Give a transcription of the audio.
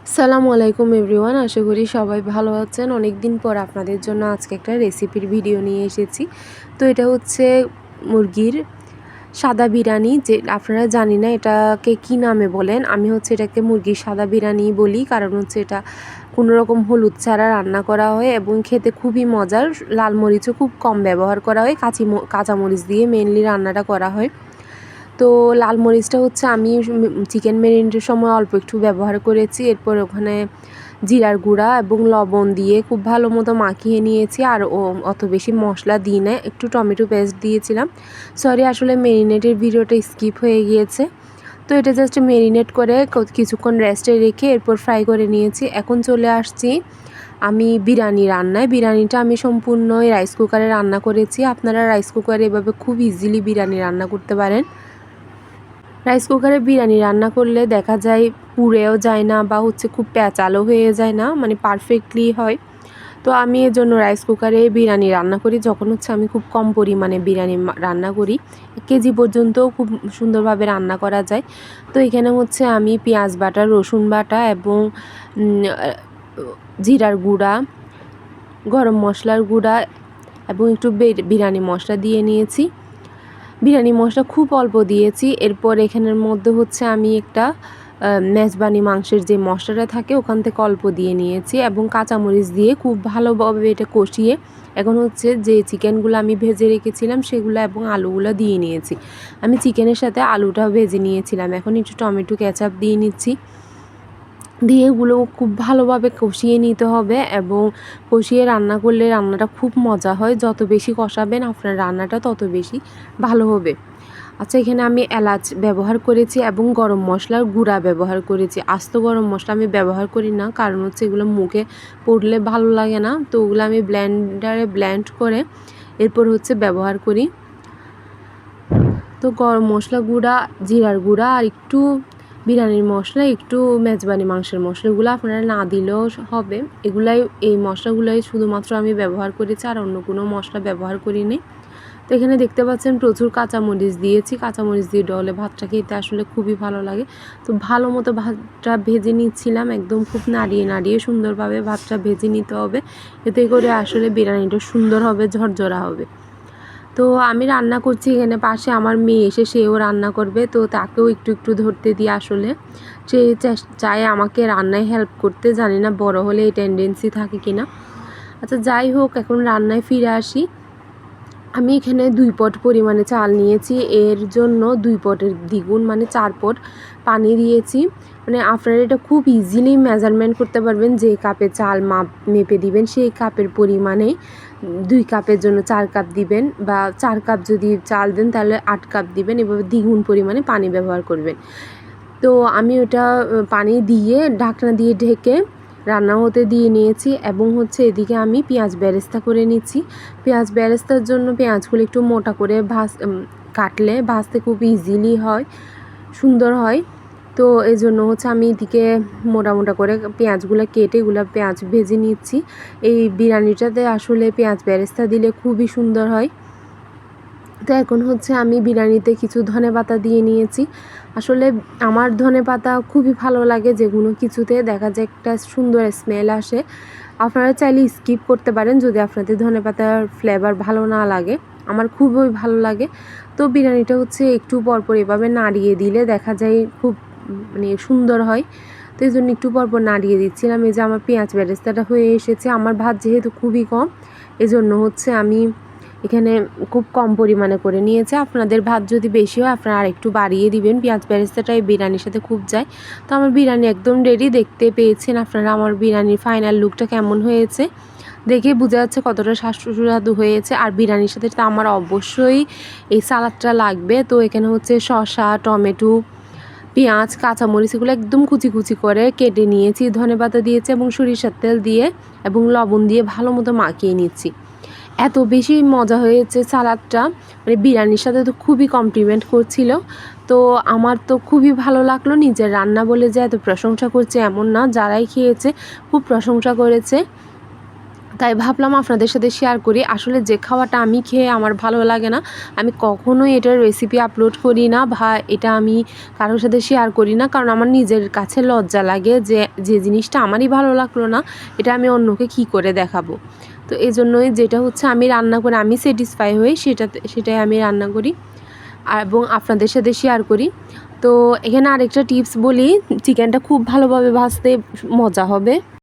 আসসালামু আলাইকুম এভরিওয়ান, আশা করি সবাই ভালো আছেন। অনেক দিন পর আপনাদের জন্য আজকে একটা রেসিপির ভিডিও নিয়ে এসেছি। তো এটা হচ্ছে মুরগির সাদা বিরিয়ানি, যে আপনারা জানি না এটাকে কি নামে বলেন। আমি হচ্ছে এটাকে মুরগির সাদা বিরিয়ানি বলি, কারণ হচ্ছে এটা কোনো রকম হলুদ ছাড়া রান্না করা হয় এবং খেতে খুবই মজার। লাল মরিচও খুব কম ব্যবহার করা হয়, কাঁচামরিচ দিয়ে মেনলি রান্নাটা করা হয়। তো লাল মরিচটা হচ্ছে আমি চিকেন ম্যারিনেটের সময় অল্প একটু ব্যবহার করেছি। এরপর ওখানে জিরার গুঁড়া এবং লবণ দিয়ে খুব ভালো মতো মাখিয়ে নিয়েছি। আর অত বেশি মশলা দিই না, একটু টমেটো পেস্ট দিয়েছিলাম। সরি, আসলে ম্যারিনেটের ভিডিওটা স্কিপ হয়ে গিয়েছে। তো এটা জাস্ট ম্যারিনেট করে কিছুক্ষণ রেস্টে রেখে এরপর ফ্রাই করে নিয়েছি। এখন চলে আসছি আমি বিরিয়ানি রান্নায়। বিরিয়ানিটা আমি সম্পূর্ণই রাইস কুকারে রান্না করেছি। আপনারা রাইস কুকারে এভাবে খুব ইজিলি বিরিয়ানি রান্না করতে পারেন। রাইস কুকারে বিরিয়ানি রান্না করলে দেখা যায় পুড়েও যায় না বা হচ্ছে খুব প্যাঁচালো হয়ে যায় না, মানে পারফেক্টলি হয়। তো আমি এর জন্য রাইস কুকারে বিরিয়ানি রান্না করি যখন হচ্ছে আমি খুব কম পরিমাণে বিরিয়ানি রান্না করি। 1 কেজি পর্যন্তও খুব সুন্দরভাবে রান্না করা যায়। তো এখানে হচ্ছে আমি পেঁয়াজ বাটা, রসুন বাটা এবং জিরার গুঁড়া, গরম মশলার গুঁড়া এবং একটু বিরিয়ানি মশলা দিয়ে নিয়েছি। বিরিয়ানি মশলা খুব অল্প দিয়েছি। এরপর এখানের মধ্যে হচ্ছে আমি একটা মেজবানি মাংসের যে মশলাটা থাকে ওখান থেকে অল্প দিয়ে নিয়েছি এবং কাঁচামরিচ দিয়ে খুব ভালোভাবে এটা কষিয়ে এখন হচ্ছে যে চিকেনগুলো আমি ভেজে রেখেছিলাম সেগুলো এবং আলুগুলো দিয়ে নিয়েছি। আমি চিকেনের সাথে আলুটাও ভেজে নিয়েছিলাম। এখন একটু টমেটো কেচাপ দিয়ে নিচ্ছি। দিয়ে এগুলো খুব ভালোভাবে কষিয়ে নিতে হবে এবং কষিয়ে রান্না করলে রান্নাটা খুব মজা হয়। যত বেশি কষাবেন আপনার রান্নাটা তত বেশি ভালো হবে। আচ্ছা, এখানে আমি এলাচ ব্যবহার করেছি এবং গরম মশলার গুঁড়া ব্যবহার করেছি। আস্ত গরম মশলা আমি ব্যবহার করি না, কারণ হচ্ছে এগুলো মুখে পড়লে ভালো লাগে না। তো ওগুলো আমি ব্লেন্ডারে ব্লেন্ড করে এরপর হচ্ছে ব্যবহার করি। তো গরম মশলা গুঁড়া, জিরার গুঁড়া আর একটু বিরিয়ানির মশলা, একটু মেজবানি মাংসের মশলা, এগুলো আপনারা না দিলেও হবে। এই মশলাগুলাই শুধুমাত্র আমি ব্যবহার করেছি, আর অন্য কোনো মশলা ব্যবহার করিনি। তো এখানে দেখতে পাচ্ছেন প্রচুর কাঁচামরিচ দিয়েছি। কাঁচামরিচ দিয়ে ডলে ভাতটা খেতে আসলে খুবই ভালো লাগে। তো ভালো মতো ভাতটা ভেজে নিচ্ছিলাম, একদম খুব নাড়িয়ে নাড়িয়ে সুন্দরভাবে ভাতটা ভেজে নিতে হবে। এতে করে আসলে বিরিয়ানিটা সুন্দর হবে, ঝরঝরা হবে। তো আমি রান্না করছি, এখানে পাশে আমার মেয়ে এসে সেও রান্না করবে। তো তাকেও একটু একটু ধরতে দিই। আসলে সে চায় আমাকে রান্নায় হেল্প করতে, জানি না বড় হলে এই টেন্ডেন্সি থাকে কিনা। আচ্ছা, যাই হোক, এখন রান্নায় ফিরে আসি। আমি এখানে 2 পট পরিমাণে চাল নিয়েছি। এর জন্য 2 পটের দ্বিগুণ মানে 4 পট পানি দিয়েছি। মানে আপনারা এটা খুব ইজিলি মেজারমেন্ট করতে পারবেন। যে কাপে চাল মেপে দিবেন সেই কাপের পরিমাণে 2 কাপের জন্য 4 কাপ দিবেন, বা 4 কাপ যদি চাল দেন তাহলে 8 কাপ দিবেন। এভাবে দ্বিগুণ পরিমাণে পানি ব্যবহার করবেন। তো আমি ওটা পানি দিয়ে ঢাকনা দিয়ে ঢেকে রান্না হতে দিয়ে নিয়েছি এবং হচ্ছে এদিকে আমি পেঁয়াজ বেরেস্তা করে নিচ্ছি। পেঁয়াজ বেরেস্তার জন্য পেঁয়াজগুলো একটু মোটা করে কাটলে ভাজতে খুব ইজিলি হয়, সুন্দর হয়। তো এই জন্য হচ্ছে আমি এদিকে মোটা মোটা করে পেঁয়াজগুলো কেটে এগুলো পেঁয়াজ ভেজে নিচ্ছি। এই বিরিয়ানিটাতে আসলে পেঁয়াজ বেরেস্তা দিলে খুবই সুন্দর হয়। তো এখন হচ্ছে আমি বিরিয়ানিতে কিছু ধনেপাতা দিয়ে নিয়েছি। আসলে আমার ধনেপাতা খুবই ভালো লাগে, যেগুলো কিছুতে দেখা যায় একটা সুন্দর স্মেল আসে। আপনারা চাইলে স্কিপ করতে পারেন যদি আপনাদের ধনেপাতার ফ্লেভার ভালো না লাগে। আমার খুবই ভালো লাগে। তো বিরিয়ানিটা হচ্ছে একটু পরপর এভাবে নাড়িয়ে দিলে দেখা যায় খুব মানে সুন্দর হয়। তো এই জন্য একটু পরপর নাড়িয়ে দিচ্ছিলাম। এই যে আমার পেঁয়াজ বেরেস্তাটা হয়ে এসেছে। আমার ভাত যেহেতু খুবই কম, এজন্য হচ্ছে আমি এখানে খুব কম পরিমাণে করে নিয়েছে। আপনাদের ভাত যদি বেশি হয় আপনারা আরেকটু বাড়িয়ে দিবেন। পেঁয়াজ বেরেস্তাটা এই বিরিয়ানির সাথে খুব যায়। তো আমার বিরিয়ানি একদম রেডি। দেখতে পেয়েছেন আপনারা আমার বিরিয়ানির ফাইনাল লুকটা কেমন হয়েছে। দেখে বোঝা যাচ্ছে কতটা সুস্বাদু হয়েছে। আর বিরিয়ানির সাথে তো আমার অবশ্যই এই সালাদটা লাগবে। তো এখানে হচ্ছে শসা, টমেটো, পেঁয়াজ, কাঁচামরিচ এগুলো একদম কুচি কুচি করে কেটে নিয়েছি। ধনেপাতা দিয়েছি এবং সরিষার তেল দিয়ে এবং লবণ দিয়ে ভালো মতো মাখিয়ে নিচ্ছি। এত বেশি মজা হয়েছে সালাদটা, মানে বিরিয়ানির সাথে তো খুবই কমপ্লিমেন্ট করছিল। তো আমার তো খুবই ভালো লাগলো। নিজের রান্না বলে যে এত প্রশংসা করছে এমন না, যারাই খেয়েছে খুব প্রশংসা করেছে। তাই ভাবলাম আপনাদের সাথে শেয়ার করি। আসলে যে খাওয়াটা আমি খেয়ে আমার ভালো লাগে না, আমি কখনোই এটার রেসিপি আপলোড করি না বা এটা আমি কারোর সাথে শেয়ার করি না। কারণ আমার নিজের কাছে লজ্জা লাগে যে যে জিনিসটা আমারই ভালো লাগলো না, এটা আমি অন্যকে কী করে দেখাবো। তো এজন্যই যেটা হচ্ছে আমি রান্না করে আমি স্যাটিসফাই হই সেটাই আমি রান্না করি এবং আপনাদের সাথে শেয়ার করি। তো এখানে আরেকটা টিপস বলি, চিকেনটা খুব ভালোভাবে ভাজতে মজা হবে।